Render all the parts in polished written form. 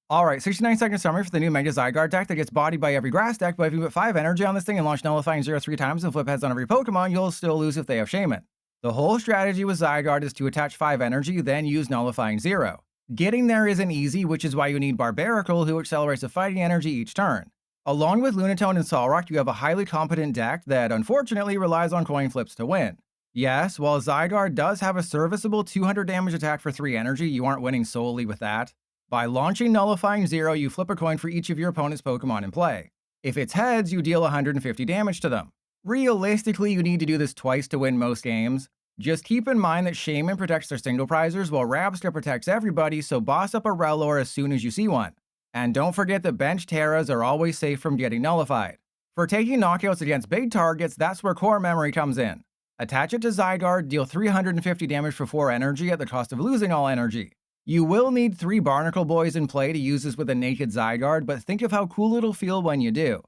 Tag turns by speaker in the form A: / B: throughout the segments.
A: Alright, 69-second summary for the new Mega Zygarde deck that gets bodied by every grass deck, but if you put 5 energy on this thing and launch Nullifying 0 3 times and flip heads on every Pokemon, you'll still lose if they have Shaman. The whole strategy with Zygarde is to attach 5 energy, then use Nullifying 0. Getting there isn't easy, which is why you need Barbaracle, who accelerates the fighting energy each turn. Along with Lunatone and Solrock, you have a highly competent deck that unfortunately relies on coin flips to win. Yes, while Zygarde does have a serviceable 200 damage attack for 3 energy, you aren't winning solely with that. By launching Nullifying 0, you flip a coin for each of your opponent's Pokemon in play. If it's heads, you deal 150 damage to them. Realistically, you need to do this twice to win most games. Just keep in mind that Shaman protects their single prizers while Rabsca protects everybody, so boss up a Rellor as soon as you see one. And don't forget that bench Terras are always safe from getting nullified. For taking knockouts against big targets, that's where Core Memory comes in. Attach it to Zygarde, deal 350 damage for 4 energy at the cost of losing all energy. You will need 3 Barnacle Boys in play to use this with a naked Zygarde, but think of how cool it'll feel when you do.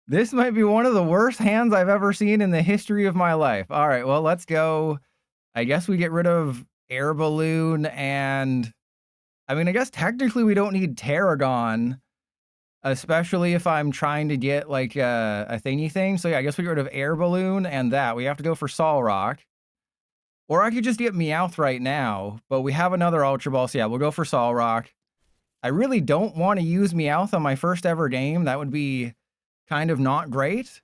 A: This might be one of the worst hands I've ever seen in the history of my life. Alright, well, let's go. I guess we get rid of Air Balloon and... I mean, I guess technically we don't need Tarragon, especially if I'm trying to get, like, a thingy thing. So yeah, I guess we get rid of Air Balloon and that. We have to go for Solrock. Or I could just get Meowth right now, but we have another Ultra Ball, so yeah, we'll go for Solrock. I really don't want to use Meowth on my first ever game. That would be kind of not great.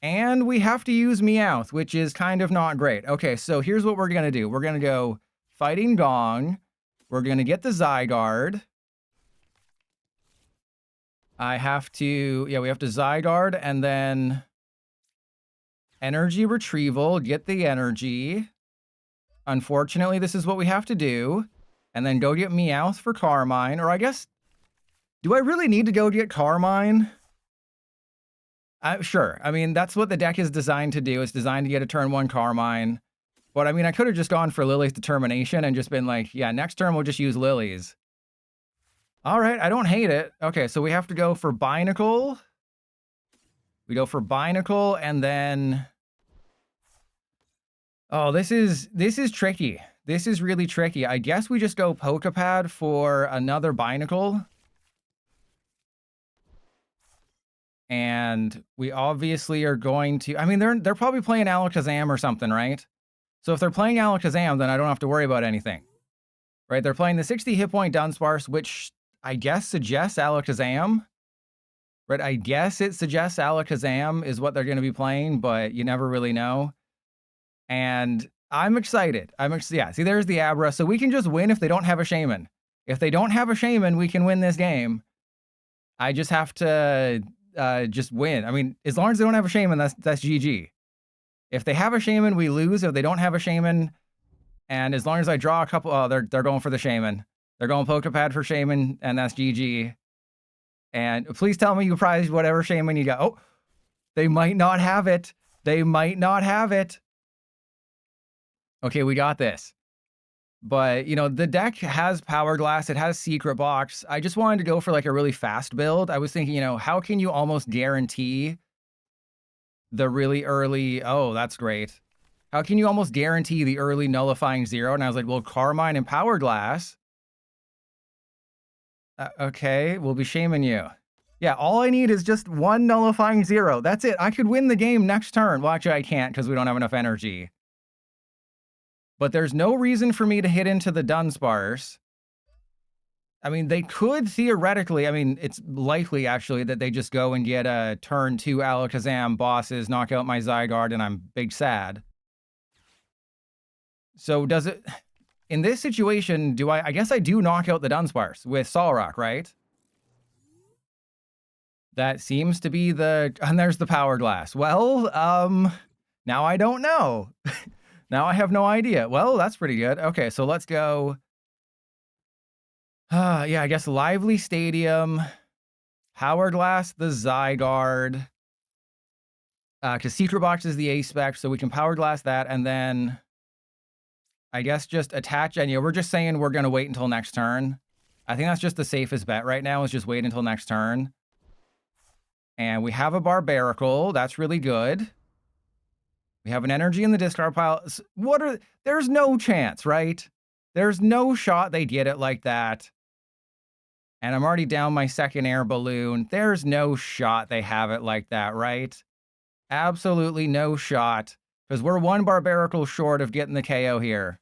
A: And we have to use Meowth, which is kind of not great. Okay, so here's what we're going to do. We're going to go Fighting Gong. We're going to get the Zygarde. I have to, yeah, we have to Zygarde and then... Energy Retrieval, get the energy. Unfortunately, this is what we have to do. And then go get Meowth for Carmine. Or I guess, do I really need to go get Carmine? Sure. I mean, that's what the deck is designed to do. It's designed to get a turn 1 Carmine. But I mean, I could have just gone for Lillie's Determination and just been like, yeah, next turn we'll just use Lillie's. All right, I don't hate it. Okay, so we have to go for Binacle. We go for Binacle and then... Oh, this is tricky. This is really tricky. I guess we just go Poké Pad for another Binacle. And we obviously are going to... I mean, they're probably playing Alakazam or something, right? So if they're playing Alakazam, then I don't have to worry about anything. Right? They're playing the 60 hit point Dunsparce, which I guess suggests Alakazam. Right? I guess it suggests Alakazam is what they're going to be playing, but you never really know. And I'm excited. Yeah, see, there's the Abra. So we can just win if they don't have a Shaman. If they don't have a Shaman, we can win this game. I just have to just win. I mean, as long as they don't have a Shaman, that's GG. If they have a Shaman, we lose. If they don't have a Shaman, and as long as I draw a couple... Oh, they're going for the Shaman. They're going Poké Pad for Shaman, and that's GG. And please tell me you prized whatever Shaman you got. Oh, they might not have it. They might not have it. Okay, we got this. But, you know, the deck has Powerglass. It has Secret Box. I just wanted to go for like a really fast build. I was thinking, you know, how can you almost guarantee the really early... Oh, that's great. How can you almost guarantee the early Nullifying 0? And I was like, well, Carmine and Powerglass. Okay, we'll be shaming you. Yeah, all I need is just 1 Nullifying 0. That's it. I could win the game next turn. Well, actually, I can't because we don't have enough energy. But there's no reason for me to hit into the Dunsparce. I mean, they could theoretically... I mean, it's likely, actually, that they just go and get a turn 2 Alakazam bosses, knock out my Zygarde, and I'm big sad. So does it... In this situation, do I guess I do knock out the Dunsparce with Solrock, right? That seems to be the... And there's the Powerglass. Well, now I don't know. Now I have no idea. Well, that's pretty good. Okay, so let's go... yeah, I guess Lively Stadium, Powerglass the Zygarde. Because Secret Box is the A-Spec, so we can Powerglass that, and then... I guess just attach, and yeah, we're just saying we're going to wait until next turn. I think that's just the safest bet right now, is just wait until next turn. And we have a Barbaracle. That's really good. We have an energy in the discard pile. There's no chance, right? There's no shot they get it like that. And I'm already down my second Air Balloon. There's no shot they have it like that, right? Absolutely no shot. Because we're one Barbaracle short of getting the KO here.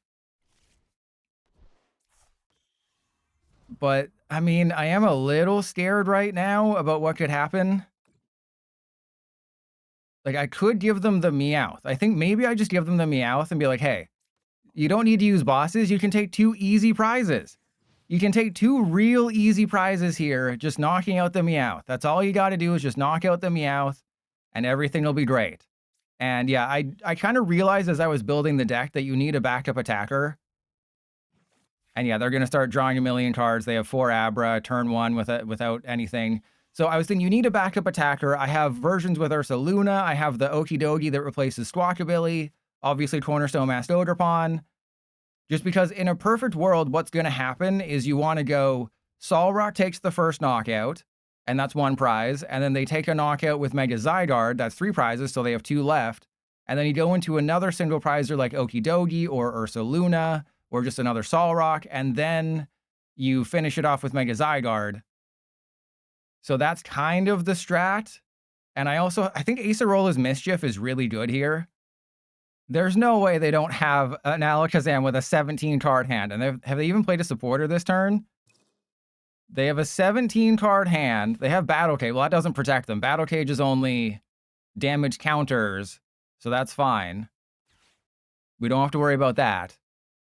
A: But, I mean, I am a little scared right now about what could happen. Like, I could give them the Meowth. I think maybe I just give them the Meowth and be like, hey, you don't need to use bosses. You can take 2 easy prizes. You can take 2 real easy prizes here, just knocking out the Meowth. That's all you got to do is just knock out the Meowth, and everything will be great. And yeah, I kind of realized as I was building the deck that you need a backup attacker. And yeah, they're going to start drawing a million cards. They have 4 Abra, turn 1 without anything. So I was thinking you need a backup attacker. I have versions with Ursaluna. I have the Okidogi that replaces Squawkabilly. Obviously, Cornerstone Masked Ogerpon. Just because in a perfect world, what's going to happen is you want to go, Solrock takes the first knockout, and that's 1 prize. And then they take a knockout with Mega Zygarde. That's 3 prizes, so they have 2 left. And then you go into another single prizer like Okidogi or Ursaluna or just another Solrock, and then you finish it off with Mega Zygarde. So that's kind of the strat. And I think Acerola's Mischief is really good here. There's no way they don't have an Alakazam with a 17-card hand. And have they even played a supporter this turn? They have a 17-card hand. They have Battle Cage. Well, that doesn't protect them. Battle Cage is only damage counters, so that's fine. We don't have to worry about that.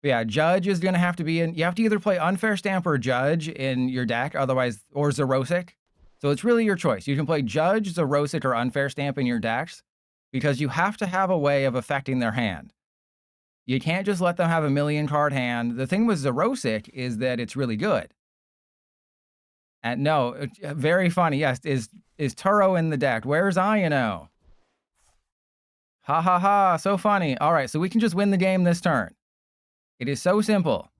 A: But yeah, Judge is going to have to be in. You have to either play Unfair Stamp or Judge in your deck, otherwise, or Xerosic. So it's really your choice. You can play Judge, Xerosic, or Unfair Stamp in your decks, because you have to have a way of affecting their hand. You can't just let them have a 1,000,000-card hand. The thing with Xerosic is that it's really good. And no, very funny. Yes, is Turo in the deck? Where's Iono? Ha ha ha, so funny. All right, so we can just win the game this turn. It is so simple.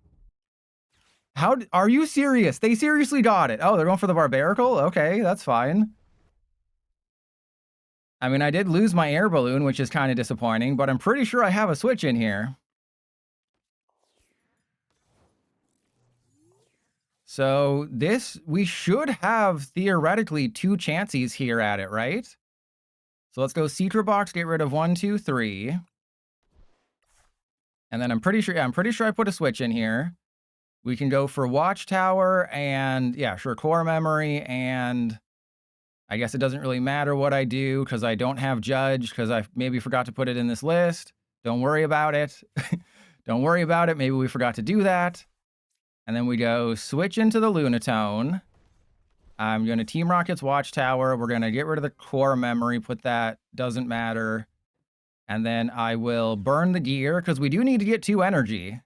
A: How are you serious? They seriously got it. Oh, they're going for the Barbaracle? Okay, that's fine. I mean, I did lose my Air Balloon, which is kind of disappointing, but I'm pretty sure I have a Switch in here. So this, we should have theoretically 2 chances here at it, right? So let's go Secret Box, get rid of 1, 2, 3. And then I'm pretty sure I put a Switch in here. We can go for Watchtower and, yeah, sure, Core Memory, and I guess it doesn't really matter what I do because I don't have Judge because I maybe forgot to put it in this list. Don't worry about it. Don't worry about it. Maybe we forgot to do that. And then we go switch into the Lunatone. I'm going to Team Rocket's Watchtower. We're going to get rid of the Core Memory, put that, doesn't matter. And then I will burn the gear because we do need to get 2 energy,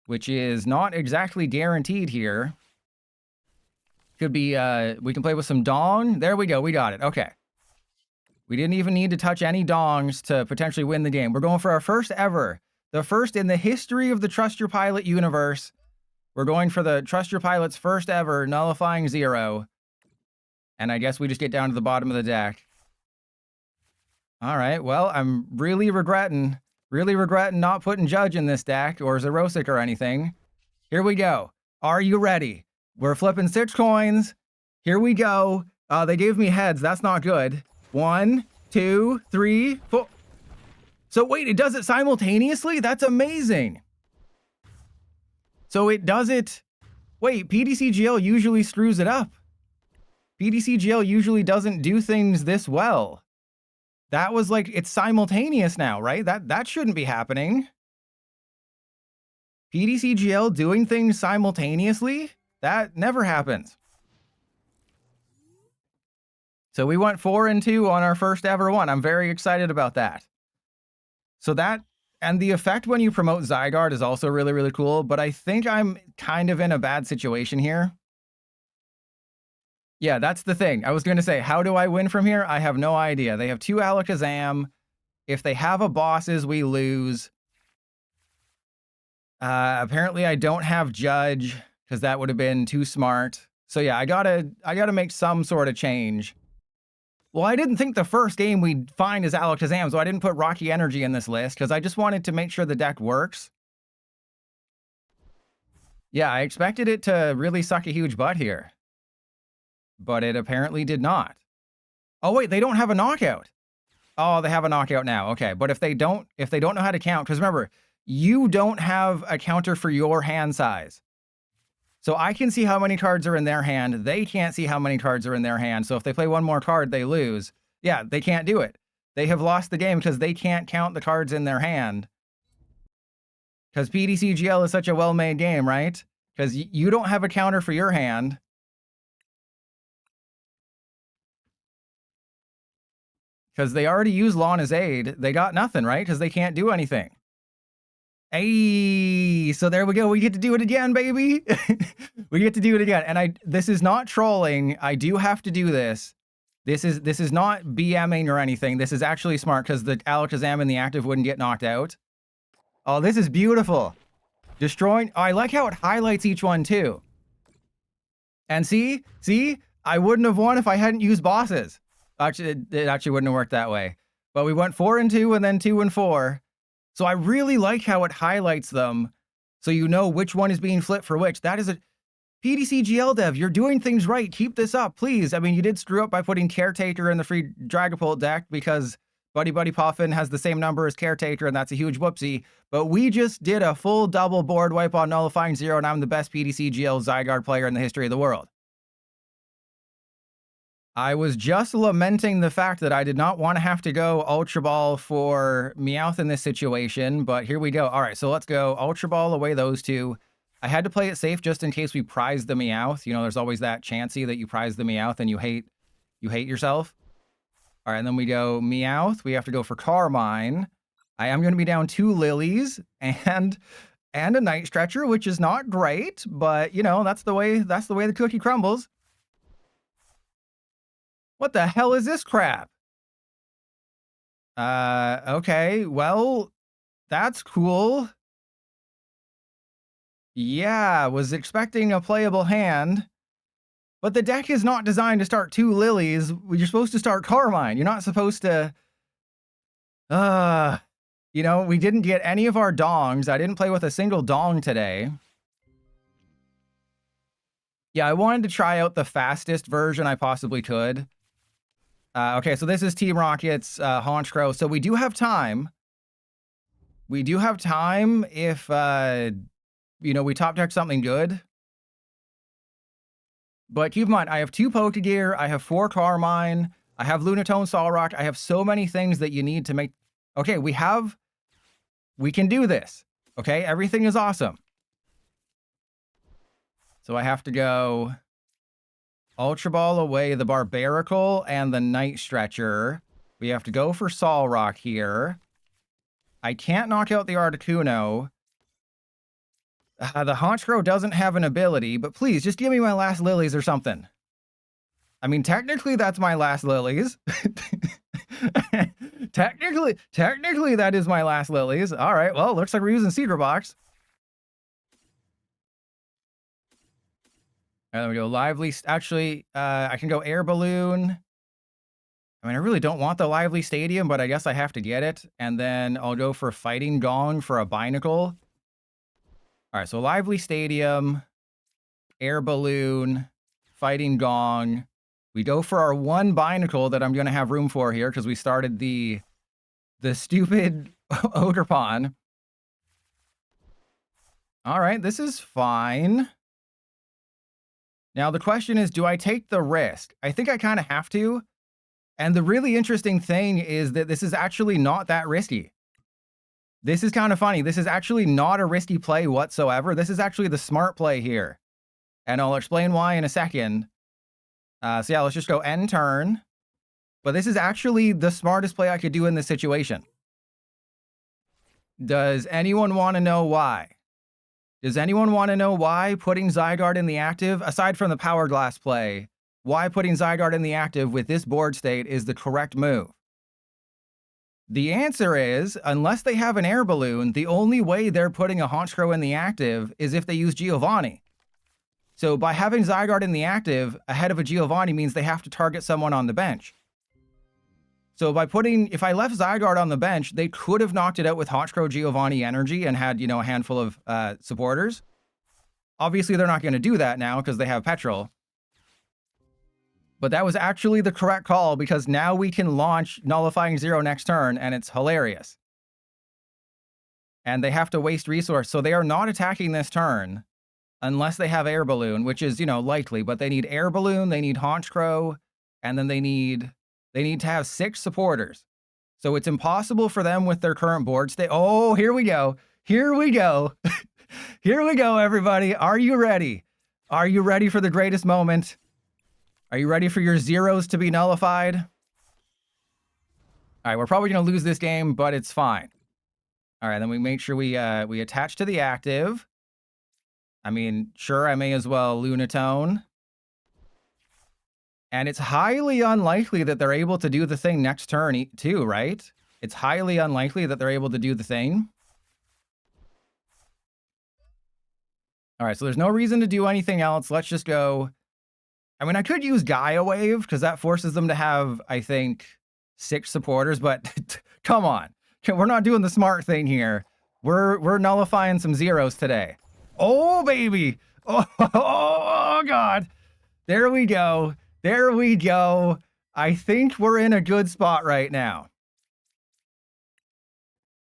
A: which is not exactly guaranteed here. Could be, we can play with some Dong. There we go. We got it. Okay. We didn't even need to touch any Dongs to potentially win the game. We're going for our first ever. The first in the history of the Trust Your Pilot universe. We're going for the Trust Your Pilot's first ever nullifying 0. And I guess we just get down to the bottom of the deck. All right. Well, I'm really regretting not putting Judge in this deck or Xerosic or anything. Here we go. Are you ready? We're flipping 6 coins. Here we go. They gave me heads. That's not good. 1, 2, 3, 4. So wait, it does it simultaneously? That's amazing. So it does it. Wait, PDCGL usually screws it up. PDCGL usually doesn't do things this well. That was like, it's simultaneous now, right? That shouldn't be happening. PDCGL doing things simultaneously? That never happens. So we went 4 and 2 on our first ever one. I'm very excited about that. So that, and the effect when you promote Zygarde is also really, really cool, but I think I'm kind of in a bad situation here. Yeah, that's the thing. I was going to say, how do I win from here? I have no idea. They have 2 Alakazam. If they have a bosses, we lose. Apparently I don't have Judge because that would have been too smart. So yeah, I gotta make some sort of change. Well, I didn't think the first game we'd find is Alakazam, so I didn't put Rocky Energy in this list because I just wanted to make sure the deck works. Yeah, I expected it to really suck a huge butt here. But it apparently did not. Oh, wait, they don't have a knockout. Oh, they have a knockout now. Okay, but if they don't know how to count, because remember, you don't have a counter for your hand size. So I can see how many cards are in their hand. They can't see how many cards are in their hand. So if they play one more card, they lose. Yeah, they can't do it. They have lost the game because they can't count the cards in their hand. Because PDCGL is such a well-made game, right? Because you don't have a counter for your hand. Because they already used Lana's aid. They got nothing, right? Because they can't do anything. Hey, so there we go. We get to do it again, baby. We get to do it again. And this is not trolling. I do have to do this. This is not BMing or anything. This is actually smart because the Alakazam in the active wouldn't get knocked out. Oh, this is beautiful. Destroying. Oh, I like how it highlights each one too. And see, I wouldn't have won if I hadn't used bosses. Actually, it actually wouldn't have worked that way. But we went 4 and 2 and then 2 and 4. So I really like how it highlights them so you know which one is being flipped for which. That is a PDCGL dev. You're doing things right. Keep this up, please. I mean, you did screw up by putting Caretaker in the free Dragapult deck because Buddy Puffin has the same number as Caretaker, and that's a huge whoopsie. But we just did a full double board wipe on Nullifying 0, and I'm the best PDCGL Zygarde player in the history of the world. I was just lamenting the fact that I did not want to have to go Ultra Ball for Meowth in this situation, but here we go. All right, so let's go Ultra Ball away those two. I had to play it safe just in case we prize the Meowth. You know, there's always that chancey that you prize the Meowth and you hate yourself. All right, and then we go Meowth. We have to go for Carmine. I am going to be down 2 Lilies and a Night Stretcher, which is not great, but you know, that's the way the cookie crumbles. What the hell is this crap? Okay, well, that's cool. Yeah, was expecting a playable hand. But the deck is not designed to start 2 Lilies. You're supposed to start Carmine. You're not supposed to... you know, we didn't get any of our dongs. I didn't play with a single dong today. Yeah, I wanted to try out the fastest version I possibly could. Okay, so this is Team Rocket's Honchkrow. So we do have time. We do have time if, you know, we top deck something good. But keep in mind, I have 2 Pokégear, I have 4 Carmine, I have Lunatone Solrock, I have so many things that you need to make... Okay, we can do this. Okay, everything is awesome. So I have to go Ultra Ball away the Barbaracle and the Night Stretcher. We have to go for Solrock here. I can't knock out the Articuno. The Honchkrow doesn't have an ability, but please, just give me my last Lilies or something. I mean, technically, that's my last Lilies. Technically, that is my last Lilies. All right, well, looks like we're using Secret Box. And then we go Lively. Actually, I can go Air Balloon. I mean, I really don't want the Lively Stadium, but I guess I have to get it. And then I'll go for Fighting Gong for a Binacle. All right, so Lively Stadium, Air Balloon, Fighting Gong. We go for our 1 Binacle that I'm going to have room for here because we started the stupid Ogerpon. All right, this is fine. Now, the question is, do I take the risk? I think I kind of have to. And the really interesting thing is that this is actually not that risky. This is kind of funny. This is actually not a risky play whatsoever. This is actually the smart play here. And I'll explain why in a second. So yeah, let's just go end turn. But this is actually the smartest play I could do in this situation. Does anyone want to know why? Does anyone want to know why putting Zygarde in the active, aside from the Powerglass play, why putting Zygarde in the active with this board state is the correct move? The answer is, unless they have an Air Balloon, the only way they're putting a Honchkrow in the active is if they use Giovanni. So by having Zygarde in the active ahead of a Giovanni means they have to target someone on the bench. So by if I left Zygarde on the bench, they could have knocked it out with Honchkrow Giovanni energy and had, you know, a handful of supporters. Obviously, they're not going to do that now because they have petrol. But that was actually the correct call because now we can launch Nullifying Zero next turn, and it's hilarious. And they have to waste resource, so they are not attacking this turn unless they have Air Balloon, which is, you know, likely. But they need Air Balloon, they need Honchkrow, and then they need to have 6 supporters. So it's impossible for them with their current board state. Oh, here we go. Here we go. Here we go, everybody. Are you ready? Are you ready for the greatest moment? Are you ready for your zeros to be nullified? All right, we're probably going to lose this game, but it's fine. All right, then we make sure we attach to the active. I mean, sure, I may as well Lunatone. And it's highly unlikely that they're able to do the thing next turn too, right? It's highly unlikely that they're able to do the thing. All right, so there's no reason to do anything else. Let's just go. I mean, I could use Gaia Wave because that forces them to have, I think, 6 supporters, but come on. We're not doing the smart thing here. We're nullifying some zeros today. Oh, baby. Oh, God. There we go. There we go. I think we're in a good spot right now.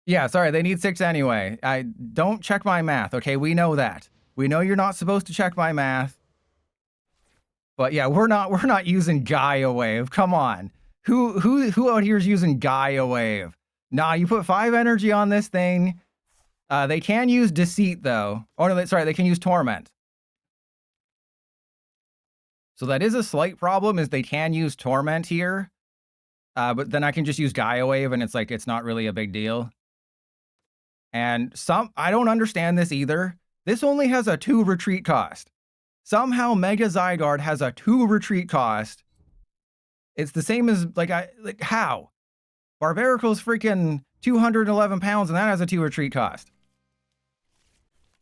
A: Yeah, sorry, they need 6 anyway. Don't check my math, okay? We know that. We know you're not supposed to check my math. But yeah, we're not using Gaia Wave. Come on. Who out here is using Gaia Wave? Nah, you put 5 energy on this thing. They can use Deceit though. Oh no, sorry, they can use Torment. So that is a slight problem, is they can use Torment here. But then I can just use Gaia Wave and it's like, it's not really a big deal. And I don't understand this either. This only has a 2 retreat cost. Somehow Mega Zygarde has a 2 retreat cost. It's the same as, like how? Barbaracle's freaking 211 pounds and that has a 2 retreat cost.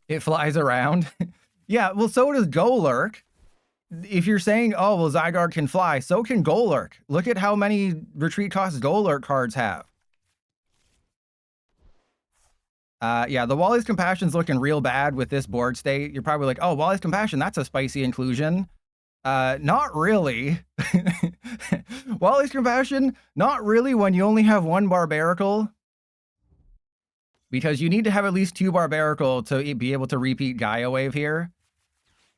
A: It flies around. Yeah, well, so does Golurk. If you're saying, oh, well, Zygarde can fly, so can Golurk. Look at how many retreat costs Golurk cards have. Yeah, the Wally's Compassion's looking real bad with this board state. You're probably like, oh, Wally's Compassion, that's a spicy inclusion. Not really. Wally's Compassion, not really when you only have 1 Barbaracle. Because you need to have at least 2 Barbaracle to be able to repeat Gaia Wave here.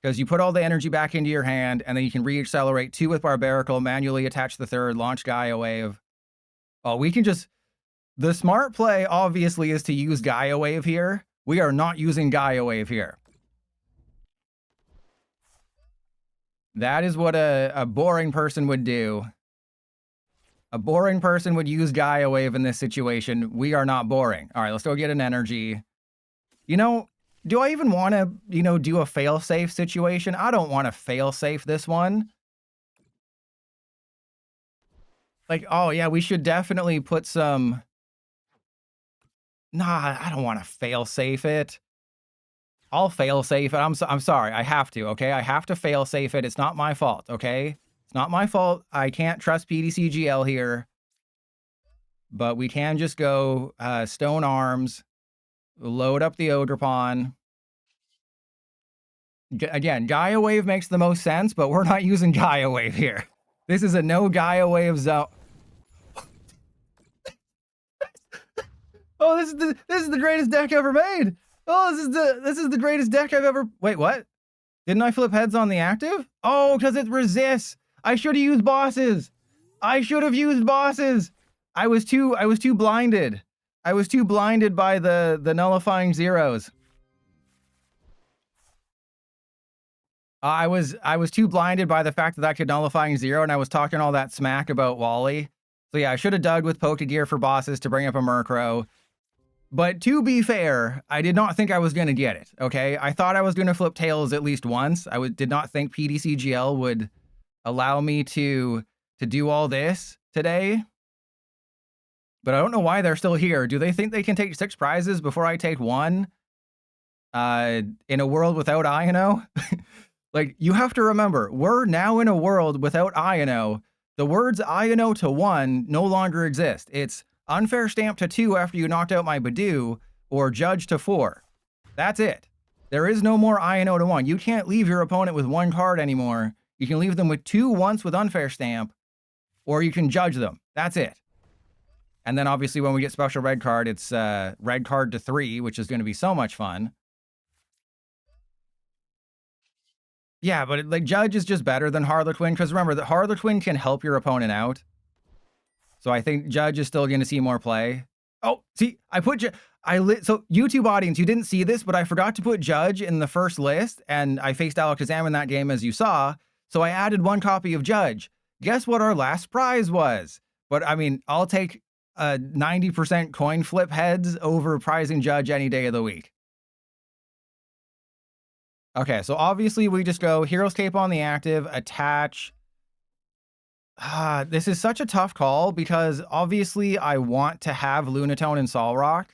A: Because you put all the energy back into your hand, and then you can re-accelerate 2 with Barbaracle, manually attach the 3rd, launch Gaia Wave. Oh, we can just... The smart play, obviously, is to use Gaia Wave here. We are not using Gaia Wave here. That is what a boring person would do. A boring person would use Gaia Wave in this situation. We are not boring. All right, let's go get an energy. You know, do I even want to, you know, do a fail-safe situation? I don't want to fail-safe this one. Like, oh, yeah, we should definitely put some... Nah, I don't want to fail-safe it. I'll fail-safe it. I'm sorry. I have to, okay? I have to fail-safe it. It's not my fault, okay? It's not my fault. I can't trust PDCGL here. But we can just go Stone Arms, load up the Ogerpon. Again, Gaia Wave makes the most sense, but we're not using Gaia Wave here. This is a no Gaia Wave zone. Oh, this is the greatest deck ever made. Oh, this is the greatest deck I've ever... Wait, what? Didn't I flip heads on the active? Oh, because it resists. I should have used bosses. I should have used bosses. I was too blinded. I was too blinded by the nullifying zeros. I was too blinded by the fact that I could nullifying zero, and I was talking all that smack about Wally. So yeah, I should have dug with Pokégear for bosses to bring up a Murkrow. But to be fair, I did not think I was going to get it, okay? I thought I was going to flip tails at least once. I did not think PDCGL would allow me to do all this today. But I don't know why they're still here. Do they think they can take 6 prizes before I take 1? In a world without Iono? Like, you have to remember, we're now in a world without Iono. The words Iono to 1 no longer exist. It's unfair stamp to 2 after you knocked out my Badoo, or judge to 4. That's it. There is no more INO to 1. You can't leave your opponent with 1 card anymore. You can leave them with 2 once with Unfair Stamp, or you can judge them. That's it. And then obviously when we get special red card, it's red card to 3, which is going to be so much fun. Yeah, but like Judge is just better than Harlequin, because remember that Harlequin can help your opponent out. So I think Judge is still going to see more play. Oh, see, I put so YouTube audience, you didn't see this, but I forgot to put Judge in the first list, and I faced Alakazam in that game, as you saw. So I added 1 copy of Judge. Guess what our last prize was? But I mean, I'll take 90% coin flip heads over prizing Judge any day of the week. Okay, so obviously we just go Hero's Cape on the active, attach. This is such a tough call because obviously I want to have Lunatone and Solrock.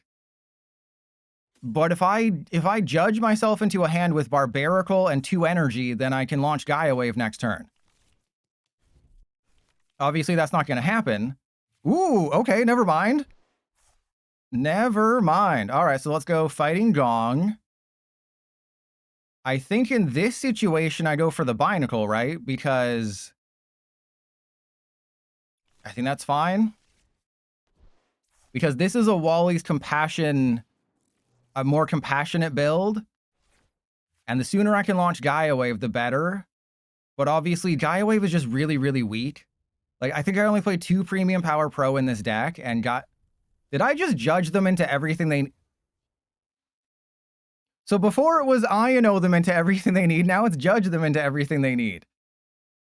A: But if I judge myself into a hand with Barbaracle and 2 energy, then I can launch Gaia Wave next turn. Obviously that's not going to happen. Ooh, okay, never mind. Never mind. All right, so let's go Fighting Gong. I think in this situation, I go for the Binacle, right? Because I think that's fine. Because this is a Wally's Compassion, a more compassionate build. And the sooner I can launch Gaia Wave, the better. But obviously, Gaia Wave is just really, really weak. Like, I think I only played 2 Premium Power Pro in this deck and got... Did I just judge them into everything they... So before it was INO them into everything they need, now it's judge them into everything they need.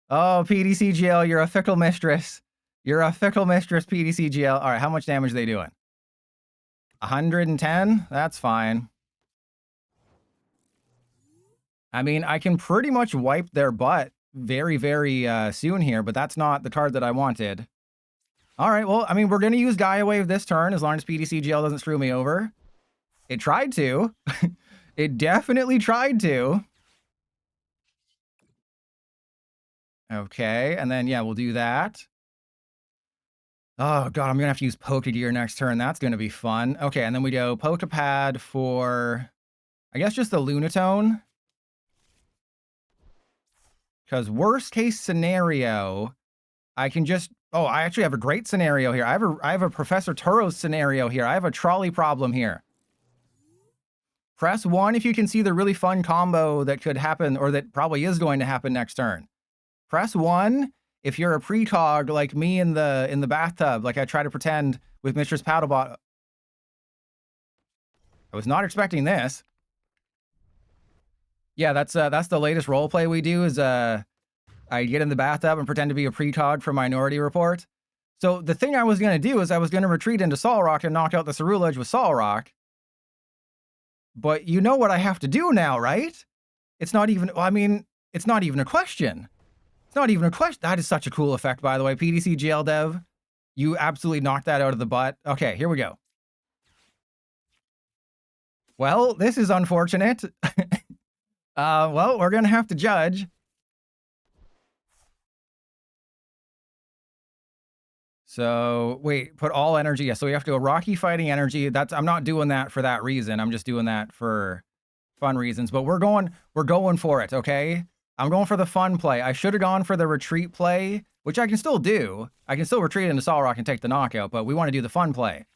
A: Oh, PDCGL, you're a fickle mistress. You're a fickle mistress, PDCGL. All right, how much damage are they doing? 110? That's fine. I mean, I can pretty much wipe their butt very, very soon here, but that's not the card that I wanted. All right, well, I mean, we're going to use Gaia Wave this turn as long as PDCGL doesn't screw me over. It tried to. It definitely tried to. Okay, and then, yeah, we'll do that. Oh, God, I'm going to have to use Pokégear next turn. That's going to be fun. Okay, and then we go Poké Pad for, I guess, just the Lunatone. Because worst case scenario, I can just... Oh, I actually have a great scenario here. I have a Professor Turos scenario here. I have a trolley problem here. Press 1 if you can see the really fun combo that could happen, or that probably is going to happen next turn. Press 1 if you're a precog like me in the bathtub, like I try to pretend with Mistress Paddlebot. I was not expecting this. Yeah, that's the latest roleplay we do is I get in the bathtub and pretend to be a precog for Minority Report. So the thing I was going to do is I was going to retreat into Solrock and knock out the Ceruledge with Solrock. But you know what I have to do now, right? It's not even, well, I mean, it's not even a question. It's not even a question. That is such a cool effect, by the way. PDCGL dev, you absolutely knocked that out of the butt. Okay, here we go. Well, this is unfortunate. Well, we're going to have to judge. So, wait, put all energy. Yeah, so we have to go Rocky Fighting Energy. I'm not doing that for that reason. I'm just doing that for fun reasons. But we're going for it, okay? I'm going for the fun play. I should have gone for the retreat play, which I can still do. I can still retreat into Solrock and take the knockout, but we want to do the fun play.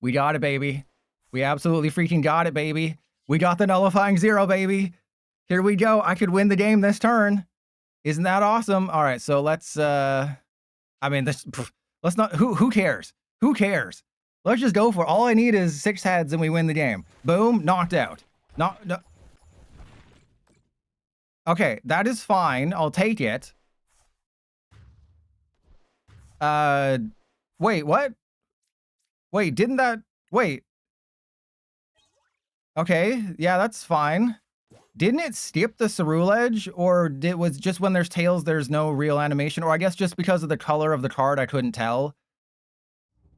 A: We got it, baby. We absolutely freaking got it, baby. We got the nullifying 0, baby. Here we go. I could win the game this turn. Isn't that awesome? All right, so let's... I mean, let's not, who cares? Who cares? Let's just go for it. All I need is 6 heads and we win the game. Boom, knocked out. No. Okay, that is fine. I'll take it. Wait, what? Wait, didn't that, wait. Okay, yeah, that's fine. Didn't it skip the Ceruledge, or was just when there's tails, there's no real animation? Or I guess just because of the color of the card, I couldn't tell.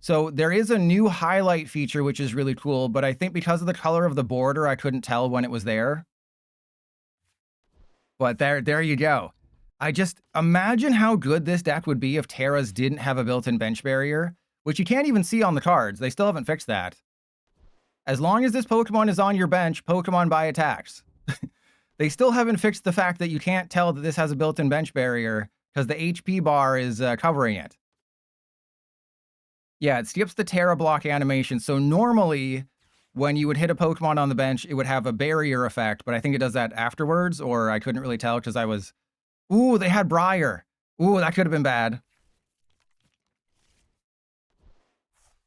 A: So there is a new highlight feature, which is really cool, but I think because of the color of the border, I couldn't tell when it was there. But there you go. I just imagine how good this deck would be if Terras didn't have a built-in bench barrier, which you can't even see on the cards. They still haven't fixed that. As long as this Pokemon is on your bench, Pokemon buy attacks. They still haven't fixed the fact that you can't tell that this has a built-in bench barrier because the HP bar is covering it. Yeah, it skips the Terra block animation. So normally, when you would hit a Pokemon on the bench, it would have a barrier effect, but I think it does that afterwards, or I couldn't really tell because I was... Ooh, they had Briar. Ooh, that could have been bad.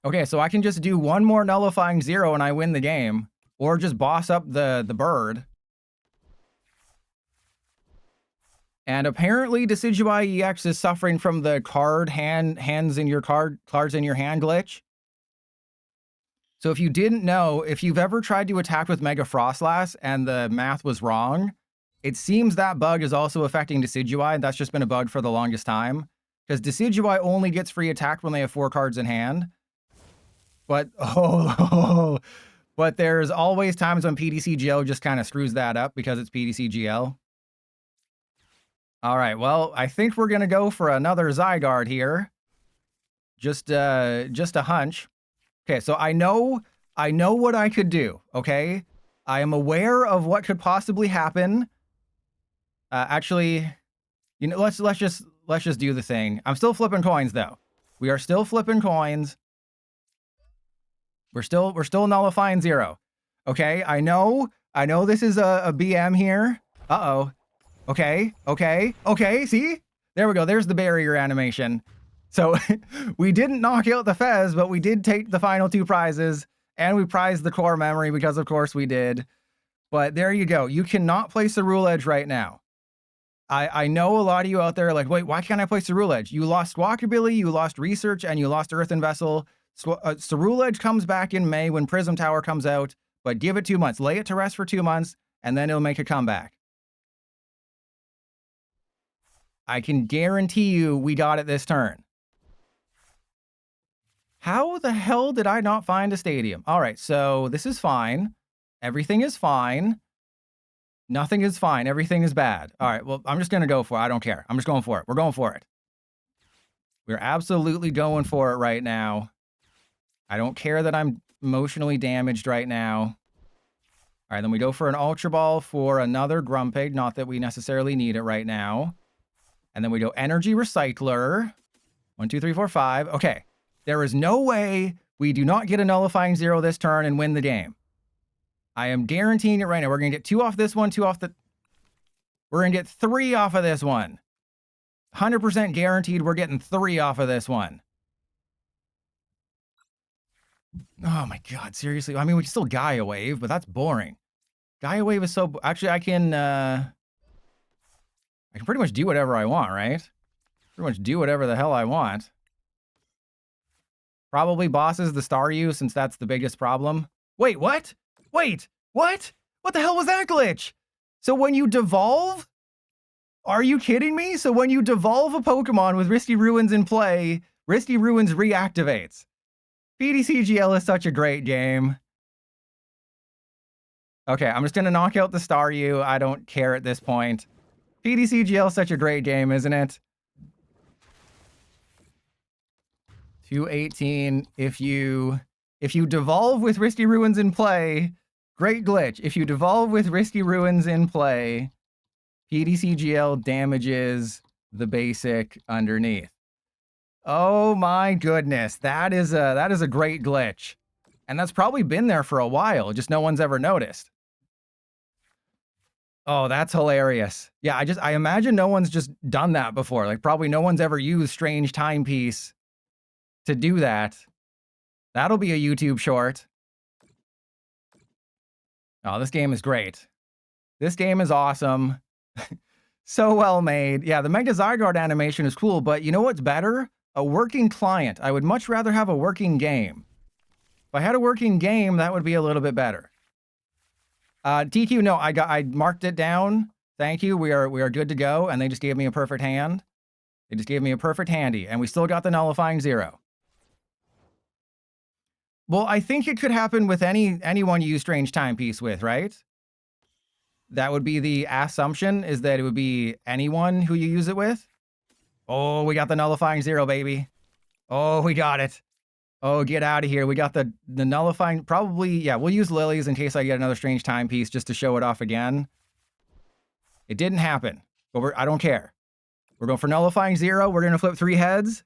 A: Okay, so I can just do one more nullifying 0 and I win the game. Or just boss up the bird. And apparently Decidueye EX is suffering from the hands in your cards in your hand glitch. So if you didn't know, if you've ever tried to attack with Mega Frostlass and the math was wrong, it seems that bug is also affecting Decidueye. That's just been a bug for the longest time. Because Decidueye only gets free attack when they have 4 cards in hand. But, but there's always times when PDCGL just kind of screws that up because it's PDCGL. All right, well, I think we're going to go for another Zygarde here. Just a hunch. Okay, so I know what I could do, okay? I am aware of what could possibly happen. Actually, you know, let's just do the thing. I'm still flipping coins though. We are still flipping coins. We're still nullifying 0. Okay, I know this is a BM here. Uh-oh. Okay, see? There we go. There's the barrier animation. So we didn't knock out the Fez, but we did take the final 2 prizes, and we prized the core memory because of course we did. But there you go. You cannot play Ceruledge right now. I know a lot of you out there are like, wait, why can't I play Ceruledge? You lost Squawkabilly, you lost Research, and you lost Earthen Vessel. Ceruledge comes back in May when Prism Tower comes out, but give it 2 months. Lay it to rest for 2 months, and then it'll make a comeback. I can guarantee you we got it this turn. How the hell did I not find a stadium? All right, so this is fine. Everything is fine. Nothing is fine. Everything is bad. All right, well, I'm just going to go for it. I don't care. I'm just going for it. We're going for it. We're absolutely going for it right now. I don't care that I'm emotionally damaged right now. All right, then we go for an Ultra Ball for another Grumpig. Not that we necessarily need it right now. And then we go Energy Recycler. 1, 2, 3, 4, 5. Okay. There is no way we do not get a nullifying 0 this turn and win the game. I am guaranteeing it right now. We're going to get 2 off this one, 2 off the... We're going to get 3 off of this one. 100% guaranteed we're getting 3 off of this one. Oh my god, seriously. I mean, we can still Gaia Wave, but that's boring. Gaia Wave is so... Actually, I can pretty much do whatever I want, right? Pretty much do whatever the hell I want. Probably bosses the Staryu, since that's the biggest problem. Wait, what? Wait, what? What the hell was that glitch? So when you devolve? Are you kidding me? So when you devolve a Pokemon with Risty Ruins in play, Risty Ruins reactivates. PDCGL is such a great game. Okay, I'm just going to knock out the Staryu. I don't care at this point. PDCGL is such a great game, isn't it? 218. If you devolve with Risty Ruins in play, great glitch. If you devolve with Risty Ruins in play, PDCGL damages the basic underneath. Oh my goodness, that is a great glitch. And that's probably been there for a while, just no one's ever noticed. Oh, that's hilarious. Yeah, I imagine no one's just done that before. Like probably no one's ever used Strange Timepiece to do that. That'll be a YouTube short. Oh, this game is great. This game is awesome. So well made. Yeah, the Mega Zygarde animation is cool, but you know what's better? A working client. I would much rather have a working game. If I had a working game, that would be a little bit better. TQ, no, I marked it down. Thank you. We are good to go. And they just gave me a perfect hand. They just gave me a perfect handy, and we still got the nullifying 0. Well, I think it could happen with anyone you use Strange Timepiece with, right? That would be the assumption, is that it would be anyone who you use it with. Oh, we got the nullifying 0, baby. Oh, we got it. Oh, get out of here. We got the nullifying. Probably, yeah, we'll use Lilies in case I get another strange timepiece just to show it off again. It didn't happen, but I don't care. We're going for nullifying 0. We're going to flip 3 heads.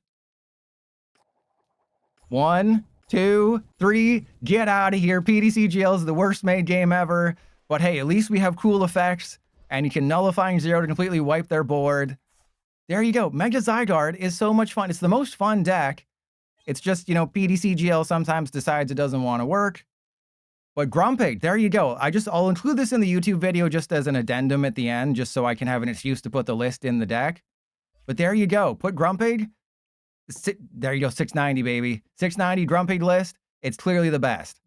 A: 1, 2, 3. Get out of here. PDCGL is the worst made game ever. But hey, at least we have cool effects. And you can nullifying 0 to completely wipe their board. There you go. Mega Zygarde is so much fun. It's the most fun deck. It's just, you know, PDCGL sometimes decides it doesn't want to work. But Grumpig, there you go. I'll include this in the YouTube video just as an addendum at the end, just so I can have an excuse to put the list in the deck. But there you go. Put Grumpig. There you go. 690, baby. 690 Grumpig list. It's clearly the best.